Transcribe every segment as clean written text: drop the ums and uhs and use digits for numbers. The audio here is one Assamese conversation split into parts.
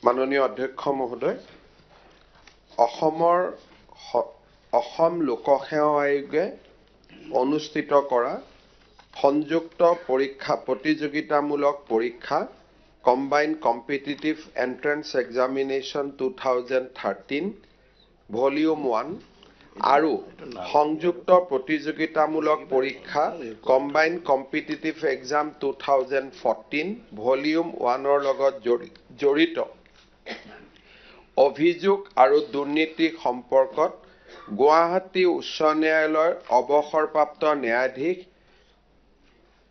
মাননীয় অধ্যক্ষ মহোদয়, অসম লোকসেৱা আয়োগে অনুষ্ঠিত কৰা সংযুক্ত পৰীক্ষা প্ৰতিযোগিতামূলক পৰীক্ষা combined competitive entrance examination 2013 volume 1 আৰু সংযুক্ত প্ৰতিযোগিতামূলক পৰীক্ষা কম্বাইন্ড কম্পিটিটিভ এক্সাম 2014 ভলিউম 1 লগত জড়িত অভিযোগ আৰু দুৰ্নীতি সম্পৰ্কত গুৱাহাটী উচ্চ ন্যায়ালয়ৰ অৱসৰপ্ৰাপ্ত ন্যায়াধীশ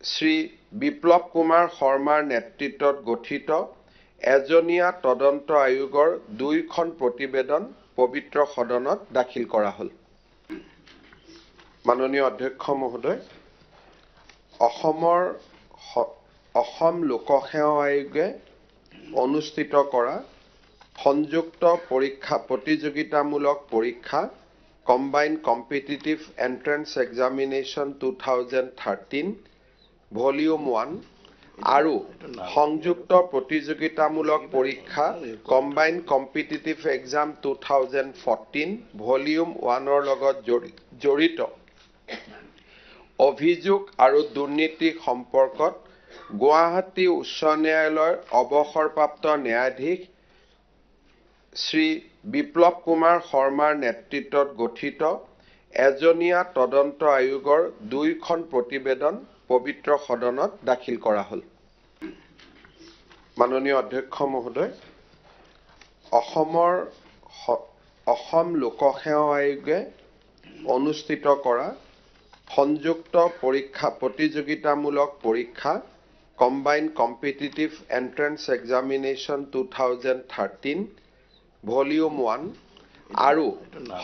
শ্ৰী বিপ্লৱ কুমাৰ শৰ্মাৰ নেতৃত্বত গঠিত এজনীয়া তদন্ত আয়োগৰ 2খন প্ৰতিবেদন পবিত্ৰ সদনত দাখিল কৰা হ'ল। মাননীয় অধ্যক্ষ মহোদয়, অসম লোকসেৱা আয়োগে অনুষ্ঠিত কৰা সংযুক্ত পৰীক্ষা প্ৰতিযোগিতামূলক পৰীক্ষা combined competitive entrance examination 2013 volume 1 আৰু সংযুক্ত প্ৰতিযোগিতামূলক পৰীক্ষা কম্বাইন্ড কম্পিটিটিভ এক্সাম 2014 ভলিউম 1 লগত জড়িত অভিযোগ আৰু দুৰ্নীতি সম্পৰ্কত গুৱাহাটী উচ্চ ন্যায়ালয়ৰ অৱসৰপ্ৰাপ্ত ন্যায়াধীশ শ্ৰী বিপ্লৱ কুমাৰ শৰ্মাৰ নেতৃত্বত গঠিত এজনীয়া তদন্ত আয়োগৰ 2খন প্ৰতিবেদন পবিত্ৰ সদনত দাখিল কৰা হ'ল। মাননীয় অধ্যক্ষ মহোদয়, অসম লোকসেৱা আয়োগে অনুষ্ঠিত কৰা সংযুক্ত পৰীক্ষা প্ৰতিযোগিতামূলক পৰীক্ষা combined competitive entrance examination 2013 volume 1 আৰু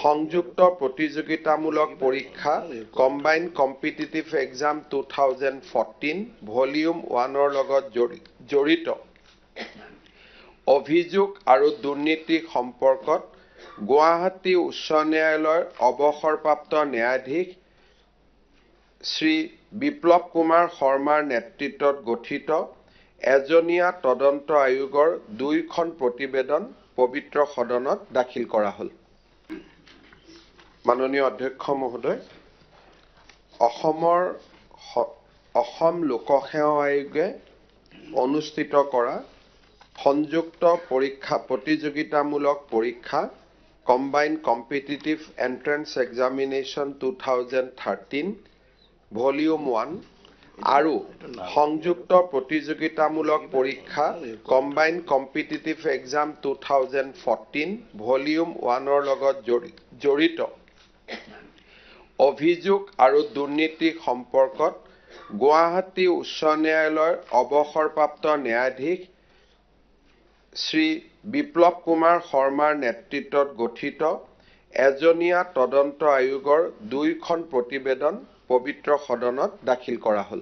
সংযুক্ত প্ৰতিযোগিতামূলক পৰীক্ষা কম্বাইন্ড কম্পিটিটিভ এক্সাম 2014 ভলিউম 1 লগত জড়িত অভিযোগ আৰু দুৰ্নীতি সম্পৰ্কত গুৱাহাটী উচ্চ ন্যায়ালয়ৰ অৱসৰপ্ৰাপ্ত ন্যায়াধীশ শ্ৰী বিপ্লৱ কুমাৰ শৰ্মাৰ নেতৃত্বত গঠিত এজনীয়া তদন্ত আয়োগৰ 2খন প্ৰতিবেদন পবিত্ৰ সদনত দাখিল কৰা হ'ল। মাননীয় অধ্যক্ষ মহোদয়, অসম লোকসেৱা আয়োগে অনুষ্ঠিত কৰা সংযুক্ত পৰীক্ষা প্ৰতিযোগিতামূলক পৰীক্ষা combined competitive entrance examination 2013 volume 1 আৰু সংযুক্ত প্ৰতিযোগিতামূলক পৰীক্ষা কম্বাইন্ড কম্পিটিটিভ এক্সাম 2014 ভলিউম 1 লগত জড়িত অভিযোগ আৰু দুৰ্নীতি সম্পৰ্কত গুৱাহাটী উচ্চ ন্যায়ালয়ৰ অৱসৰপ্ৰাপ্ত ন্যায়াধীশ শ্ৰী বিপ্লৱ কুমাৰ শৰ্মাৰ নেতৃত্বত গঠিত এজনীয়া তদন্ত আয়োগৰ 2খন প্ৰতিবেদন পবিত্ৰ সদনত দাখিল কৰা হ'ল।